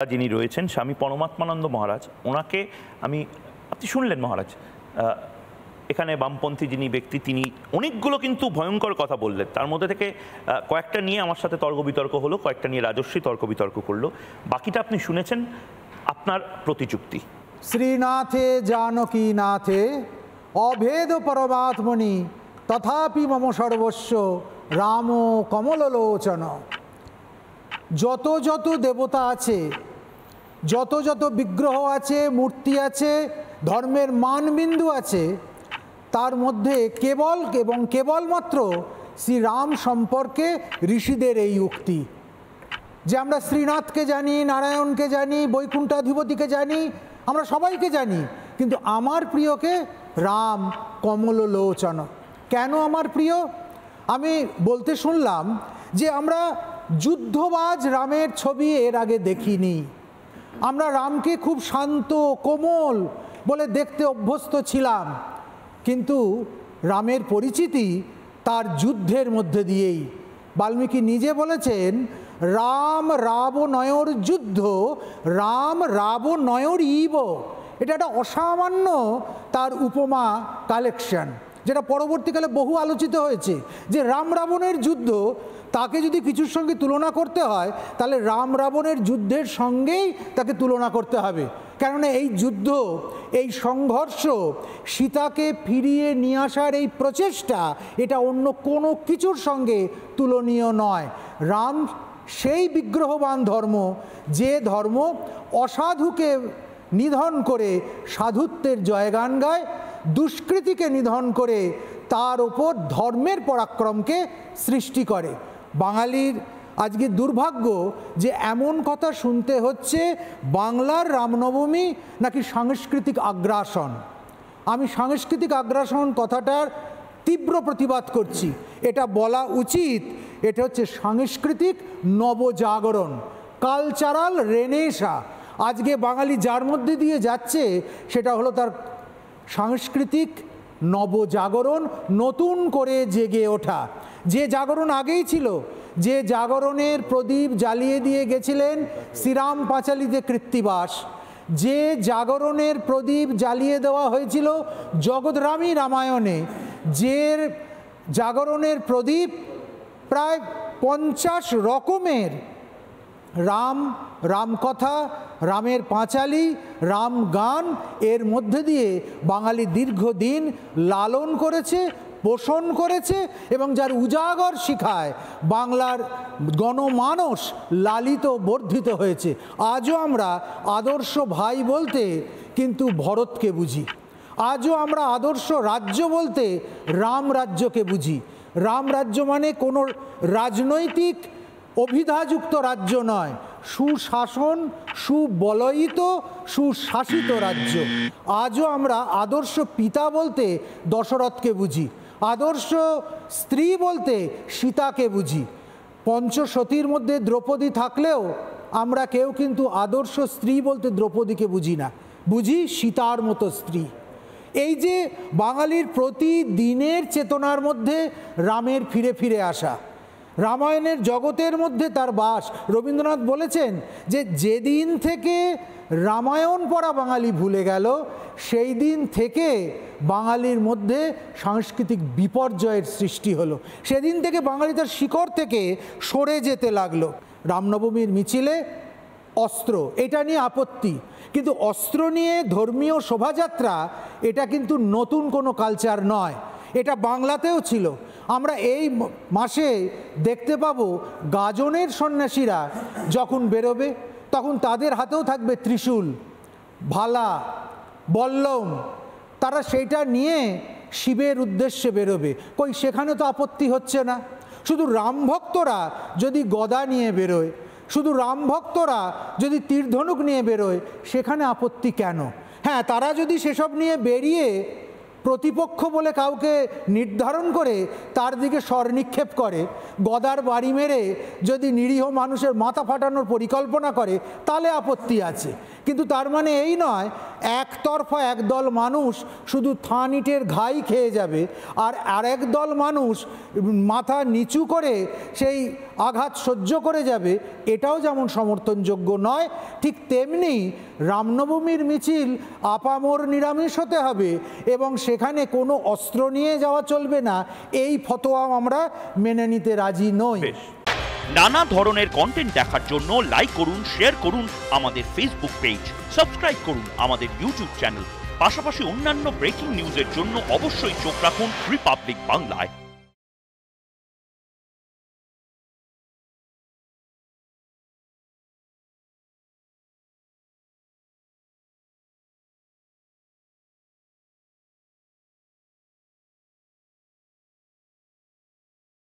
যিনি রয়েছেন স্বামী পরমাত্মানন্দ মহারাজ, ওনাকে আপনি শুনলেন মহারাজ, এখানে বামপন্থী যিনি ব্যক্তি তিনি অনেকগুলো কিন্তু ভয়ঙ্কর কথা বললেন। তার মধ্যে থেকে কয়েকটা নিয়ে আমার সাথে তর্ক বিতর্ক হলো, কয়েকটা নিয়ে রাজস্বী তর্ক বিতর্ক করলো, বাকিটা আপনি শুনেছেন। আপনার প্রতিযুক্তি। শ্রীনাথে জানকী নাথে অভেদ পরমাত্মনি তথাপি মম সর্বস্ব রাম কমললোচন। যত যত দেবতা আছে, যত যত বিগ্রহ আছে, মূর্তি আছে, ধর্মের মানবিন্দু আছে, তার মধ্যে কেবল এবং কেবলমাত্র শ্রীরাম সম্পর্কে ঋষিদের এই উক্তি যে আমরা শ্রীনাথকে জানি, নারায়ণকে জানি, বৈকুণ্ঠাধিপতিকে জানি, আমরা সবাইকে জানি, কিন্তু আমার প্রিয়কে রাম কমললোচন। কেন আমার প্রিয়? আমি বলতে শুনলাম যে আমরা যুদ্ধবাজ রামের ছবি এর আগে দেখিনি। আমরা রামকে খুব শান্ত কোমল বলে দেখতে অভ্যস্ত ছিলাম, কিন্তু রামের পরিচিতি তার যুদ্ধের মধ্যে দিয়েই। বাল্মীকি নিজে বলেছেন, রাম রাবণয়র যুদ্ধ, রাম রাবণয়র ইব। এটা একটা অসামান্য তার উপমা কালেকশন, যেটা পরবর্তীকালে বহু আলোচিত হয়েছে। যে রাম রাবণের যুদ্ধ, তাকে যদি কিছুর সঙ্গে তুলনা করতে হয় তাহলে রাম রাবণের যুদ্ধের সঙ্গেই তাকে তুলনা করতে হবে। কেননা এই যুদ্ধ, এই সংঘর্ষ, সীতাকে ফিরিয়ে নিয়ে আসার এই প্রচেষ্টা, এটা অন্য কোনো কিছুর সঙ্গে তুলনীয় নয়। রাম সেই বিগ্রহবান ধর্ম, যে ধর্ম অসাধুকে নিধন করে সাধুত্বের জয়গান গায়, দুষ্কৃতিকে নিধন করে তার ওপর ধর্মের পরাক্রমকে সৃষ্টি করে। বাঙালির আজকে দুর্ভাগ্য যে এমন কথা শুনতে হচ্ছে বাংলার রামনবমী নাকি সাংস্কৃতিক আগ্রাসন। আমি সাংস্কৃতিক আগ্রাসন কথাটার তীব্র প্রতিবাদ করছি। এটা বলা উচিত, এটা হচ্ছে সাংস্কৃতিক নবজাগরণ, কালচারাল রেনেসা। আজকে বাঙালি যার মধ্যে দিয়ে যাচ্ছে সেটা হলো তার সাংস্কৃতিক নবজাগরণ, নতুন করে জেগে ওঠা। যে জাগরণ আগেই ছিল, যে জাগরণের প্রদীপ জ্বালিয়ে দিয়ে গেছিলেন শ্রীরাম পাঁচালীতে কৃত্তিবাস, যে জাগরণের প্রদীপ জ্বালিয়ে দেওয়া হয়েছিল জগদ্রামী রামায়ণে, যে জাগরণের প্রদীপ প্রায় 50 রকমের রামকথা, রামের পাঁচালী, রাম গান এর মধ্যে দিয়ে বাঙালি দীর্ঘদিন লালন করেছে, পোষণ করেছে, এবং যার উজাগর শিখায় বাংলার গণমানস লালিত বর্ধিত হয়েছে। আজও আমরা আদর্শ ভাই বলতে কিন্তু ভরতকে বুঝি। আজও আমরা আদর্শ রাজ্য বলতে রাম রাজ্যকে বুঝি। রাম রাজ্য মানে কোনো রাজনৈতিক অভিধাযুক্ত রাজ্য নয়, সুশাসন, সুবলয়িত, সুশাসিত রাজ্য। আজও আমরা আদর্শ পিতা বলতে দশরথকে বুঝি, আদর্শ স্ত্রী বলতে সীতাকে বুঝি। পঞ্চসতীর মধ্যে দ্রৌপদী থাকলেও আমরা কেউ কিন্তু আদর্শ স্ত্রী বলতে দ্রৌপদীকে বুঝি না, বুঝি সীতার মতো স্ত্রী। এই যে বাঙালির প্রতিদিনের চেতনার মধ্যে রামের ফিরে ফিরে আসা, রামায়ণের জগতের মধ্যে তার বাস। রবীন্দ্রনাথ বলেছেন যে যেদিন থেকে রামায়ণ পড়া বাঙালি ভুলে গেল, সেই দিন থেকে বাঙালির মধ্যে সাংস্কৃতিক বিপর্যয়ের সৃষ্টি হলো। সেদিন থেকে বাঙালি তার শিকড় থেকে সরে যেতে লাগলো। রামনবমীর মিছিলে অস্ত্র, এটা নিয়ে আপত্তি, কিন্তু অস্ত্র নিয়ে ধর্মীয় শোভাযাত্রা এটা কিন্তু নতুন কোনো কালচার নয়, এটা বাংলাতেও ছিল। আমরা এই মাসে দেখতে পাবো গাজনের সন্ন্যাসীরা যখন বেরোবে তখন তাদের হাতেও থাকবে ত্রিশূল, ভালা, বল্লম। তারা সেইটা নিয়ে শিবের উদ্দেশ্যে বেরোবে। কই, সেখানে তো আপত্তি হচ্ছে না। শুধু রামভক্তরা যদি গদা নিয়ে বেরোয়, শুধু রামভক্তরা যদি তীরধনুক নিয়ে বেরোয়, সেখানে আপত্তি কেন? হ্যাঁ, তারা যদি সেসব নিয়ে বেরিয়ে প্রতিপক্ষ বলে কাউকে নির্ধারণ করে তার দিকে স্বর নিক্ষেপ করে, গদার বাড়ি মেরে যদি নিরীহ মানুষের মাথা ফাটানোর পরিকল্পনা করে, তাহলে আপত্তি আছে। কিন্তু তার মানে এই নয় একতরফা একদল মানুষ শুধু থান ইটের ঘাই খেয়ে যাবে, আর আরেক দল মানুষ মাথা নিচু করে সেই আঘাত সহ্য করে যাবে, এটাও যেমন সমর্থনযোগ্য নয়, ঠিক তেমনি রামনবমীর মিছিল আপামর নিরামিষ হতে হবে এবং সেখানে কোনো অস্ত্র নিয়ে যাওয়া চলবে না, এই ফতোয়া আমরা মেনে নিতে রাজি নই। নানা ধরনের কন্টেন্ট দেখার জন্য লাইক করুন, শেয়ার করুন আমাদের ফেসবুক পেজ, সাবস্ক্রাইব করুন আমাদের ইউটিউব চ্যানেল। পাশাপাশি অন্যান্য ব্রেকিং নিউজের জন্য অবশ্যই চোখ রাখুন রিপাবলিক বাংলায়।